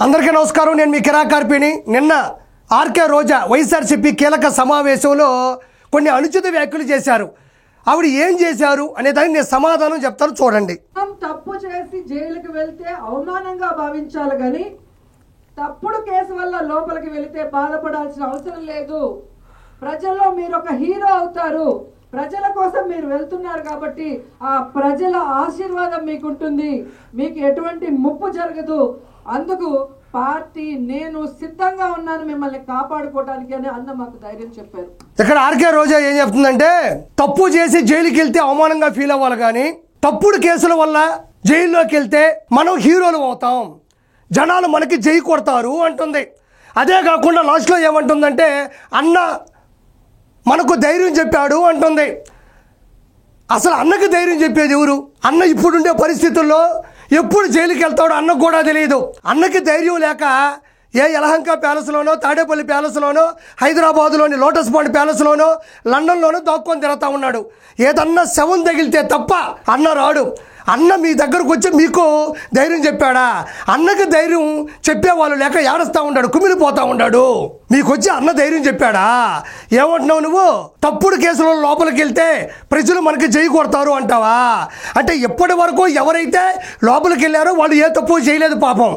అందరికీ నమస్కారం. నేను మీ కిరా కార్పిని. నిన్న ఆర్కే రోజా వైఎస్ఆర్సీపీ కీలక సమావేశంలో కొన్ని అనుచిత వ్యాఖ్యలు చేశారు. ఆవిడ ఏం చేశారు అనే దానికి నేను సమాధానం చెప్తాను, చూడండి. తప్పు చేసి జైలుకి వెళ్తే అవమానంగా భావించాలి కానీ తప్పుడు కేసు వల్ల లోపలికి వెళితే బాధపడాల్సిన అవసరం లేదు. ప్రజల్లో మీరు ఒక హీరో అవుతారు. ప్రజల కోసం మీరు వెళ్తున్నారు కాబట్టి ఆ ప్రజల ఆశీర్వాదం మీకుంటుంది. మీకు ఎటువంటి ముప్పు జరగదు. అందుకు పార్టీ నేను సిద్ధంగా ఉన్నాను మిమ్మల్ని కాపాడుకోవడానికి అని అన్న మాకు ధైర్యం చెప్పారు. ఇక్కడ ఆర్కే రోజా ఏం చెప్తుందంటే, తప్పు చేసి జైలుకి వెళ్తే అవమానంగా ఫీల్ అవ్వాలి కానీ తప్పుడు కేసుల వల్ల జైల్లోకి వెళ్తే మనం హీరోలు అవుతాం, జనాలు మనకి జై కొడతారు అంటుంది. అదే కాకుండా లాస్ట్లో ఏమంటుందంటే, అన్న మనకు ధైర్యం చెప్పాడు అంటుంది. అసలు అన్నకి ధైర్యం చెప్పేది ఎవరు? అన్న ఇప్పుడుండే పరిస్థితుల్లో ఎప్పుడు జైలుకి వెళ్తాడో అన్నకు కూడా తెలియదు. అన్నకి ధైర్యం లేక యలహంక ప్యాలెస్లోనో, తాడేపల్లి ప్యాలెస్లోనో, హైదరాబాదులోని లోటస్ పాండ్ ప్యాలెస్లోనో, లండన్లోనో దాక్కొని తిరుగుతూ ఉన్నాడు. ఏదన్నా శవం తగిలితే తప్ప అన్న రాడు. అన్న మీ దగ్గరకు వచ్చి మీకు ధైర్యం చెప్పాడా? అన్నకి ధైర్యం చెప్పేవాళ్ళు లేక ఏడుస్తూ ఉన్నాడు, కుమిలిపోతూ ఉన్నాడు. మీకు వచ్చి అన్న ధైర్యం చెప్పాడా? ఏమంటున్నావు నువ్వు? తప్పుడు కేసులో లోపలికి వెళ్తే ప్రజలు మనకి జై కొడతారు అంటావా? అంటే ఇప్పటి వరకు ఎవరైతే లోపలికి వెళ్ళారో వాళ్ళు ఏ తప్పు చేయలేదు పాపం.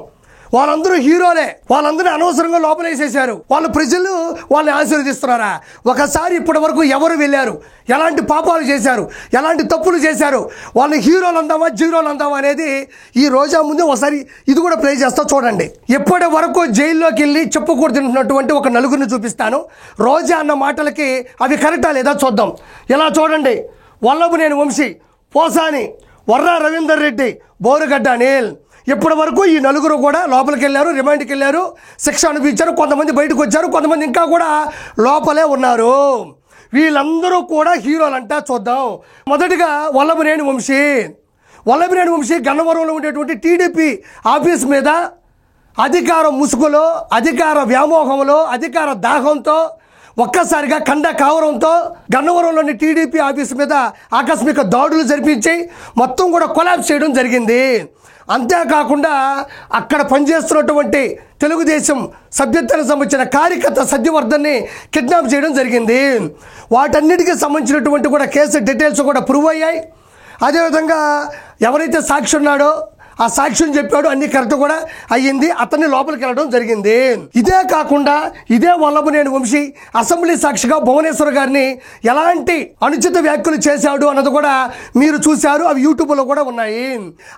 వాళ్ళందరూ హీరోలే. వాళ్ళందరూ అనవసరంగా లోపలేసేసారు. వాళ్ళు ప్రజలు వాళ్ళని ఆశీర్వదిస్తున్నారా? ఒకసారి ఇప్పటి వరకు ఎవరు వెళ్ళారు, ఎలాంటి పాపాలు చేశారు, ఎలాంటి తప్పులు చేశారు, వాళ్ళని హీరోలు అందామా జీరోలు అందామా అనేది ఈ రోజా ముందు ఒకసారి ఇది కూడా ప్లే చేస్తా, చూడండి. ఇప్పటి వరకు జైల్లోకి వెళ్ళి చెప్పుకూడుతున్నటువంటి ఒక నలుగురిని చూపిస్తాను. రోజా అన్న మాటలకి అవి కరెక్టా లేదా చూద్దాం. ఇలా చూడండి. వల్లభనేని వంశీ, పోసాని, వర్రా రవీందర్ రెడ్డి, బోరుగడ్డ అనిల్, ఇప్పటి వరకు ఈ నలుగురు కూడా లోపలికి వెళ్ళారు, రిమాండ్కి వెళ్ళారు, శిక్ష అనిపించారు. కొంతమంది బయటకు వచ్చారు, కొంతమంది ఇంకా కూడా లోపలే ఉన్నారు. వీళ్ళందరూ కూడా హీరోలంట. చూద్దాం. మొదటిగా వల్లభనేని వంశీ. వల్లభనేని వంశీ గన్నవరంలో ఉండేటువంటి టీడీపీ ఆఫీస్ మీద అధికార ముసుగులో, అధికార వ్యామోహంలో, అధికార దాహంతో ఒక్కసారిగా కండ కావరంతో గన్నవరంలోని టీడీపీ ఆఫీస్ మీద ఆకస్మిక దాడులు జరిపించి మొత్తం కూడా కొలాప్స్ చేయడం జరిగింది. అంతేకాకుండా అక్కడ పనిచేస్తున్నటువంటి తెలుగుదేశం సభ్యత్వానికి సంబంధించిన కార్యకర్త సత్యవర్ధన్ని కిడ్నాప్ చేయడం జరిగింది. వాటన్నిటికీ సంబంధించినటువంటి కూడా కేసు డీటెయిల్స్ కూడా ప్రూవ్ అయ్యాయి. అదేవిధంగా ఎవరైతే సాక్షి ఉన్నాడో ఆ సాక్ష్యం చెప్పాడు, అన్ని కరెక్ట్ కూడా అయ్యింది. అతన్ని లోపలికి వెళ్ళడం జరిగింది. ఇదే కాకుండా ఇదే వల్లభనేని వంశీ అసెంబ్లీ సాక్షిగా భువనేశ్వర్ గారిని ఎలాంటి అనుచిత వ్యాఖ్యలు చేశాడు అన్నది కూడా మీరు చూశారు. అవి యూట్యూబ్లో కూడా ఉన్నాయి.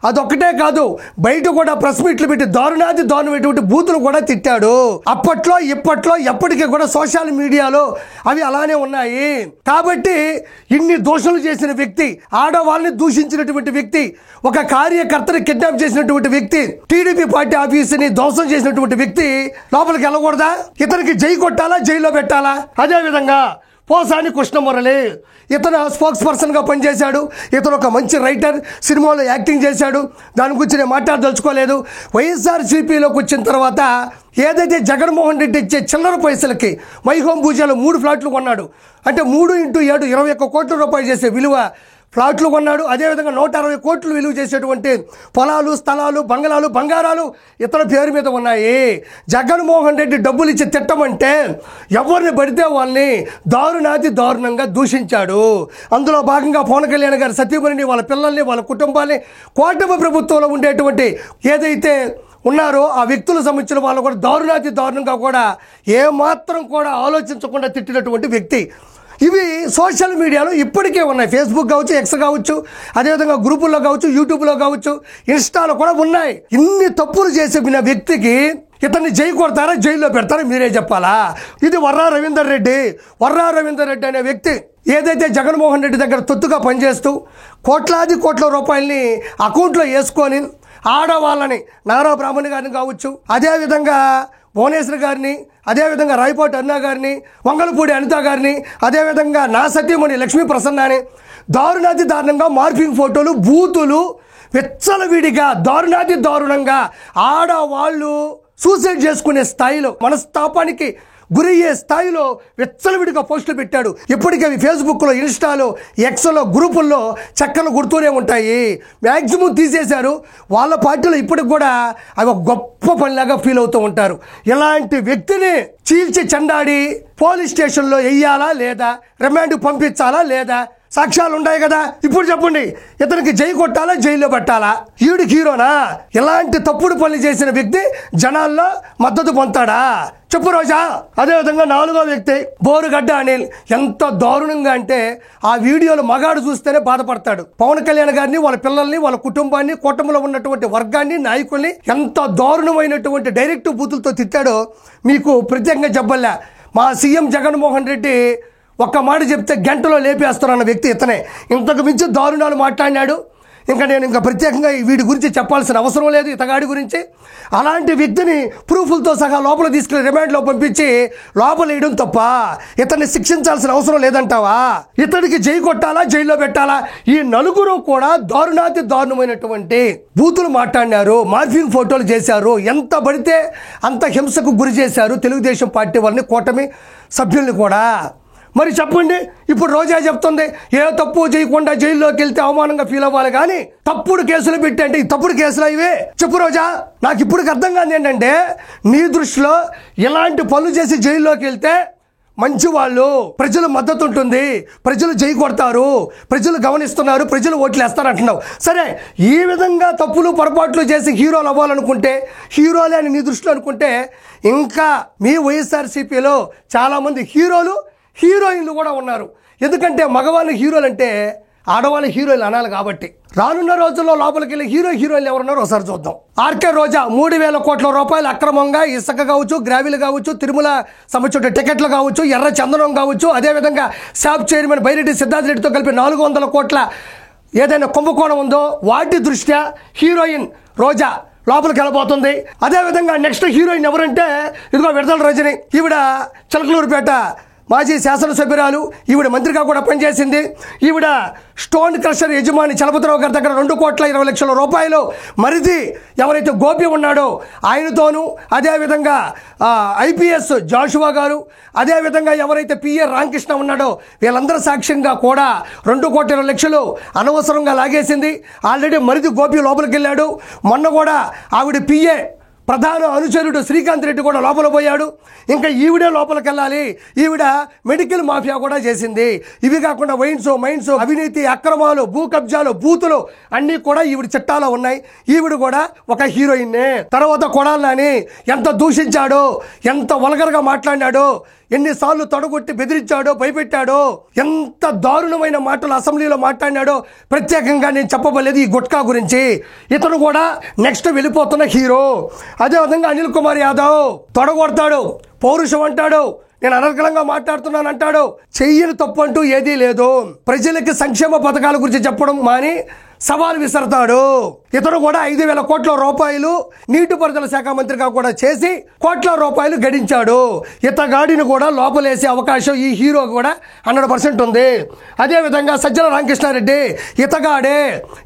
అదొక్కటే కాదు, బయట కూడా ప్రెస్ మీట్లు పెట్టి దారుణాది దారుణమైనటువంటి బూతులు కూడా తిట్టాడు. అప్పట్లో ఇప్పట్లో ఎప్పటికీ కూడా సోషల్ మీడియాలో అవి అలానే ఉన్నాయి. కాబట్టి ఇన్ని దోషాలు చేసిన వ్యక్తి, ఆడవాళ్ళని దూషించినటువంటి వ్యక్తి, ఒక కార్యకర్తని కిడ్నాప్ చేసినటువంటి వ్యక్తి, టీడీపీ పార్టీ ఆఫీసుని ధ్వంసం చేసినటువంటి వ్యక్తి లోపలికి వెళ్ళకూడదా? ఇతనికి జై కొట్టాలా, జైల్లో పెట్టాలా? అదేవిధంగా పోసాని కృష్ణమురళి, ఇతను స్పోక్స్ పర్సన్గా పనిచేశాడు. ఇతను ఒక మంచి రైటర్, సినిమాలో యాక్టింగ్ చేశాడు. దాని గురించి నేను మాట్లాడదలుచుకోలేదు. వైఎస్ఆర్సీపీలోకి వచ్చిన తర్వాత ఏదైతే జగన్మోహన్ రెడ్డి ఇచ్చే చిల్లర పైసలకి మైహోమ్ పూజలో 3 ఫ్లాట్లు కొన్నాడు. అంటే 3x7 21 కోట్ల రూపాయలు చేసే విలువ ఫ్లాట్లు కొన్నాడు. అదేవిధంగా 160 కోట్లు విలువ చేసేటువంటి పొలాలు, స్థలాలు, బంగళాలు, బంగారాలు ఇతర పేరు మీద ఉన్నాయి. జగన్మోహన్ రెడ్డి డబ్బులు ఇచ్చి తిట్టమంటే ఎవరిని పడితే వాళ్ళని దారుణాతి దారుణంగా దూషించాడు. అందులో భాగంగా పవన్ కళ్యాణ్ గారి సతీమణిని, వాళ్ళ పిల్లల్ని, వాళ్ళ కుటుంబాన్ని, కూటమి ప్రభుత్వంలో ఉండేటువంటి ఏదైతే ఉన్నారో ఆ వ్యక్తులకు సంబంధించిన వాళ్ళు కూడా దారుణాతి దారుణంగా కూడా ఏమాత్రం కూడా ఆలోచించకుండా తిట్టినటువంటి వ్యక్తి. ఇవి సోషల్ మీడియాలో ఇప్పటికే ఉన్నాయి. ఫేస్బుక్ కావచ్చు, ఎక్స్ కావచ్చు, అదేవిధంగా గ్రూపుల్లో కావచ్చు, యూట్యూబ్లో కావచ్చు, ఇన్స్టాలో కూడా ఉన్నాయి. ఇన్ని తప్పులు చేసిన వ్యక్తికి ఇతన్ని జై కొడతారా, జైల్లో పెడతారా మీరే చెప్పాలా? ఇది వర్రా రవీందర్ రెడ్డి. వర్రా రవీందర్ రెడ్డి అనే వ్యక్తి ఏదైతే జగన్మోహన్ రెడ్డి దగ్గర తొత్తుగా పనిచేస్తూ కోట్లాది కోట్ల రూపాయలని అకౌంట్లో వేసుకొని ఆడవాళ్ళని, నారా బ్రాహ్మణి గారిని కావచ్చు, అదేవిధంగా భువనేశ్వర్ గారిని, అదేవిధంగా రాయపాటి అన్నా గారిని, వంగలపూడి అనిత గారిని, అదేవిధంగా నా సతీమణి లక్ష్మీ ప్రసన్నాని దారుణాతి దారుణంగా మార్పింగ్ ఫోటోలు, బూతులు విచ్చలవిడిగా దారుణాతి దారుణంగా ఆడవాళ్ళు సూసైడ్ చేసుకునే స్థాయిలో మనస్తాపానికి గురయ్యే స్థాయిలో విచ్చలవిడిగా పోస్టులు పెట్టాడు. ఇప్పటికీ అవి ఫేస్బుక్లో, ఇన్స్టాలో, ఎక్స్లో, గ్రూపుల్లో చక్కలు గుర్తూనే ఉంటాయి. మ్యాక్సిమం తీసేశారు. వాళ్ళ పార్టీలో ఇప్పటికి కూడా అవి ఒక గొప్ప పనిలాగా ఫీల్ అవుతూ ఉంటారు. ఇలాంటి వ్యక్తిని చీల్చి చెండాడి పోలీస్ స్టేషన్లో వెయ్యాలా లేదా, రిమాండ్ పంపించాలా లేదా, సాక్ష్యాలు ఉన్నాయి కదా. ఇప్పుడు చెప్పండి, ఇతనికి జై కొట్టాలా, జైల్లో పెట్టాలా? ఈడికి హీరోనా? ఇలాంటి తప్పుడు పనులు చేసిన వ్యక్తి జనాల్లో మద్దతు పొందుతాడా? చెప్పు రోజా. అదేవిధంగా 4వ వ్యక్తి బోరుగడ్డ అనిల్. ఎంత దారుణంగా అంటే ఆ వీడియోలు మగాడు చూస్తేనే బాధపడతాడు. పవన్ కళ్యాణ్ గారిని, వాళ్ళ పిల్లల్ని, వాళ్ళ కుటుంబాన్ని, కూటమిలో ఉన్నటువంటి వర్గాన్ని, నాయకుల్ని ఎంత దారుణమైనటువంటి డైరెక్ట్ బూతులతో తిట్టాడో మీకు ప్రత్యేకంగా చెప్పలే. మా సీఎం జగన్మోహన్ రెడ్డి ఒక్క మాట చెప్తే గంటలో లేపేస్తారన్న వ్యక్తి ఇతనే. ఇంతకు మించి దారుణాలు మాట్లాడినాడు. నేను ప్రత్యేకంగా వీడి గురించి చెప్పాల్సిన అవసరం లేదు, ఇతగాడి గురించి. అలాంటి వ్యక్తిని ప్రూఫ్లతో సహా లోపల తీసుకెళ్లి రిమాండ్లో పంపించి లోపల వేయడం తప్ప ఇతన్ని శిక్షించాల్సిన అవసరం లేదంటావా? ఇతనికి జై కొట్టాలా, జైల్లో పెట్టాలా? ఈ నలుగురు కూడా దారుణాతి దారుణమైనటువంటి బూతులు మాట్లాడినారు, మార్ఫింగ్ ఫోటోలు చేశారు, ఎంత పడితే అంత హింసకు గురి చేశారు తెలుగుదేశం పార్టీ వారిని, కూటమి సభ్యుల్ని కూడా. మరి చెప్పండి, ఇప్పుడు రోజా చెప్తుంది ఏ తప్పు చేయకుండా జైల్లోకి వెళ్తే అవమానంగా ఫీల్ అవ్వాలి, కానీ తప్పుడు కేసులు పెట్టి అంటే ఈ తప్పుడు కేసులు ఇవే? చెప్పు రోజా. నాకు ఇప్పుడు అర్థం కాదు ఏంటంటే, నీ దృష్టిలో ఇలాంటి పనులు చేసి జైల్లోకి వెళ్తే మంచి వాళ్ళు, ప్రజలు మద్దతు ఉంటుంది, ప్రజలు జై కొడతారు, ప్రజలు గమనిస్తున్నారు, ప్రజలు ఓట్లు వేస్తారంటున్నావు. సరే, ఈ విధంగా తప్పులు పొరపాట్లు చేసి హీరోలు అవ్వాలనుకుంటే, హీరోలే అని నీ దృష్టిలో అనుకుంటే, ఇంకా మీ వైఎస్ఆర్సీపీలో చాలామంది హీరోలు, హీరోయిన్లు కూడా ఉన్నారు. ఎందుకంటే మగవాళ్ళు హీరోలు అంటే ఆడవాళ్ళు హీరోయిన్లు అనాలి కాబట్టి. రానున్న రోజుల్లో లోపలికి వెళ్ళి హీరోయిన్లు ఎవరున్నారో ఒకసారి చూద్దాం. ఆర్కే రోజా 3,000 కోట్ల రూపాయలు అక్రమంగా ఇసుక కావచ్చు, గ్రావెల్ కావచ్చు, తిరుమల సంబంధించిన టికెట్లు కావచ్చు, ఎర్ర చందనం కావచ్చు, అదేవిధంగా షాప్ చైర్మన్ బైరెడ్డి సిద్ధార్థ రెడ్డితో కలిపి 400 కోట్ల ఏదైనా కుంభకోణం ఉందో వాటి దృష్ట్యా హీరోయిన్ రోజా లోపలికి వెళ్ళబోతుంది. అదేవిధంగా నెక్స్ట్ హీరోయిన్ ఎవరంటే ఇదిగో విడుదల రజని. ఈవిడ చిలకలూరుపేట మాజీ శాసనసభ్యురాలు, ఈవిడ మంత్రిగా కూడా పనిచేసింది. ఈవిడ స్టోన్ క్రషర్ యజమాని చలపతిరావు గారి దగ్గర 2,20,00,000 రూపాయలు మరిది ఎవరైతే గోపి ఉన్నాడో ఆయనతోనూ, అదేవిధంగా ఐపీఎస్ జాషువా గారు, అదేవిధంగా ఎవరైతే పిఏ రామకృష్ణ ఉన్నాడో వీళ్ళందరూ సాక్ష్యంగా కూడా 2,20,00,000 అనవసరంగా లాగేసింది. ఆల్రెడీ మరిది గోపి లోపలికి వెళ్ళాడు. మొన్న కూడా ఆవిడ పిఏ ప్రధాన అనుచరుడు శ్రీకాంత్ రెడ్డి కూడా లోపల పోయాడు. ఇంకా ఈవిడే లోపలికి వెళ్ళాలి. ఈవిడ మెడికల్ మాఫియా కూడా చేసింది. ఇవి కాకుండా మైన్స్, అవినీతి, అక్రమాలు, భూ కబ్జాలు, బూతులు అన్నీ కూడా ఈవిడ చిట్టాలో ఉన్నాయి. ఈవిడ కూడా ఒక హీరోయిన్నే. తర్వాత కొడాలి నాని ఎంత దూషించాడో, ఎంత వల్గర్గా మాట్లాడినాడో, ఎన్నిసార్లు తొడగొట్టి బెదిరించాడో, భయపెట్టాడో, ఎంత దారుణమైన మాటలు అసెంబ్లీలో మాట్లాడినాడో ప్రత్యేకంగా నేను చెప్పబోలేదు ఈ గుట్కా గురించి. ఇతను కూడా నెక్స్ట్ వెళ్ళిపోతున్న హీరో. అదేవిధంగా అనిల్ కుమార్ యాదవ్ తొడగొడతాడు, పౌరుషం అంటాడు, నేను అనర్గళంగా మాట్లాడుతున్నాను అంటాడు. చెయ్యని తప్పు అంటూ ఏదీ లేదు. ప్రజలకి సంక్షేమ పథకాల గురించి చెప్పడం మాని సవాల్ విసరతాడు. ఇతను కూడా 5,000 కోట్ల రూపాయలు నీటిపారుదల శాఖ మంత్రిగా కూడా చేసి కోట్ల రూపాయలు గడించాడు. ఇతగాడిని కూడా లోపలేసే అవకాశం ఈ హీరో కూడా 100% ఉంది. అదేవిధంగా సజ్జల రామకృష్ణారెడ్డి ఇతగాడే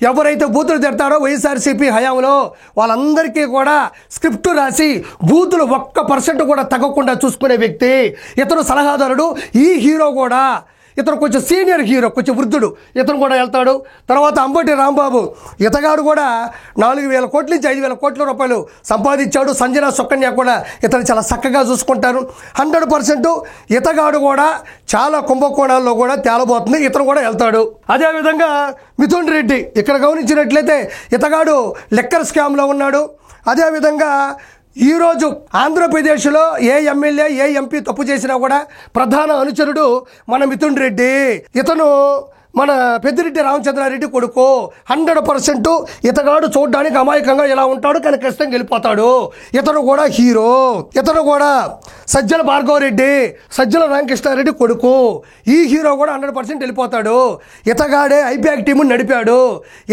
ఎవరైతే బూతులు తిడతారో వైఎస్ఆర్సీపీ హయాంలో వాళ్ళందరికీ కూడా స్క్రిప్ట్ రాసి బూతులు 1% కూడా తగ్గకుండా చూసుకునే వ్యక్తి. ఇతను సలహాదారుడు. ఈ హీరో కూడా ఇతను కొంచెం సీనియర్ హీరో, కొంచెం వృద్ధుడు. ఇతను కూడా వెళ్తాడు. తర్వాత అంబటి రాంబాబు ఇతగాడు కూడా 4,000 కోట్ల నుంచి 5,000 కోట్ల రూపాయలు సంపాదించాడు. సంజన సుకన్య కూడా ఇతను చాలా చక్కగా చూసుకుంటారు. 100% ఇతగాడు కూడా చాలా కుంభకోణాల్లో కూడా తేలబోతుంది. ఇతను కూడా వెళ్తాడు. అదేవిధంగా మిథున్ రెడ్డి ఇక్కడ గమనించినట్లయితే ఇతగాడు లెక్కర్ స్కామ్లో ఉన్నాడు. అదేవిధంగా ఈరోజు ఆంధ్రప్రదేశ్లో ఏ ఎమ్మెల్యే, ఏ ఎంపీ తప్పు చేసినా కూడా ప్రధాన అనుచరుడు మన మిథున్ రెడ్డి. ఇతను మన పెద్దిరెడ్డి రామచంద్రారెడ్డి కొడుకు. 100% ఇతగాడు చూడడానికి అమాయకంగా ఇలా ఉంటాడు, కానీ ఖచ్చితంగా వెళ్ళిపోతాడు. ఇతను కూడా హీరో. ఇతను కూడా సజ్జల భార్గవరెడ్డి, సజ్జల రామకృష్ణారెడ్డి కొడుకు. ఈ హీరో కూడా 100% వెళ్ళిపోతాడు. ఇతగాడే ఐపాక్ టీముని నడిపాడు.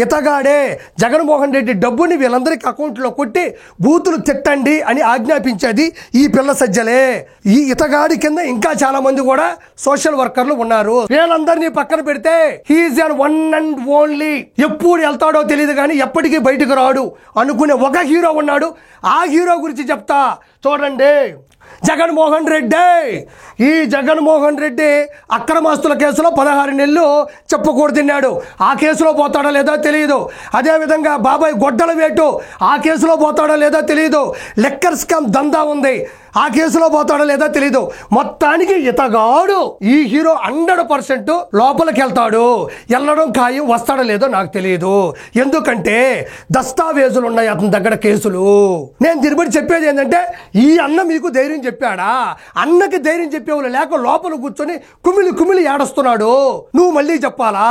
ఇతగాడే జగన్మోహన్ రెడ్డి డబ్బుని వీళ్ళందరికీ అకౌంట్లో కొట్టి బూతులు తిట్టండి అని ఆజ్ఞాపించేది ఈ పిల్ల సజ్జలే. ఈ ఇతగాడి కింద ఇంకా చాలా మంది కూడా సోషల్ వర్కర్లు ఉన్నారు. వీళ్ళందరినీ పక్కన పెడితే హీఈస్ అన్ వన్ అండ్ ఓన్లీ, ఎప్పుడు వెళ్తాడో తెలియదు కానీ ఎప్పటికీ బయటకు రాడు అనుకునే ఒక హీరో ఉన్నాడు. ఆ హీరో గురించి చెప్తా చూడండి. జగన్మోహన్ రెడ్డి. ఈ జగన్మోహన్ రెడ్డి అక్రమాస్తుల కేసులో 16 నెలలు చెప్పుకూడు తిన్నాడు. ఆ కేసులో పోతాడో లేదో తెలియదు. అదేవిధంగా బాబాయ్ గొడ్డల వేటు, ఆ కేసులో పోతాడో లేదో తెలియదు. లెక్కర్ స్కామ్ దందా ఉంది, ఆ కేసులో పోతాడో లేదో తెలీదు. మొత్తానికి ఇతగాడు ఈ హీరో 100% లోపలికి వెళ్తాడు. వెళ్ళడం ఖాయం, వస్తాడో లేదో నాకు తెలియదు. ఎందుకంటే దస్తావేజులు ఉన్నాయి అతని దగ్గర, కేసులు. నేను దీనిబట్టి చెప్పేది ఏంటంటే, ఈ అన్న మీకు ధైర్యం చెప్పాడా? అన్నకి ధైర్యం చెప్పేవాళ్ళు లేక లోపల కూర్చొని కుమిలి కుమిలి ఏడుస్తున్నాడు. నువ్వు మళ్ళీ చెప్పాలా?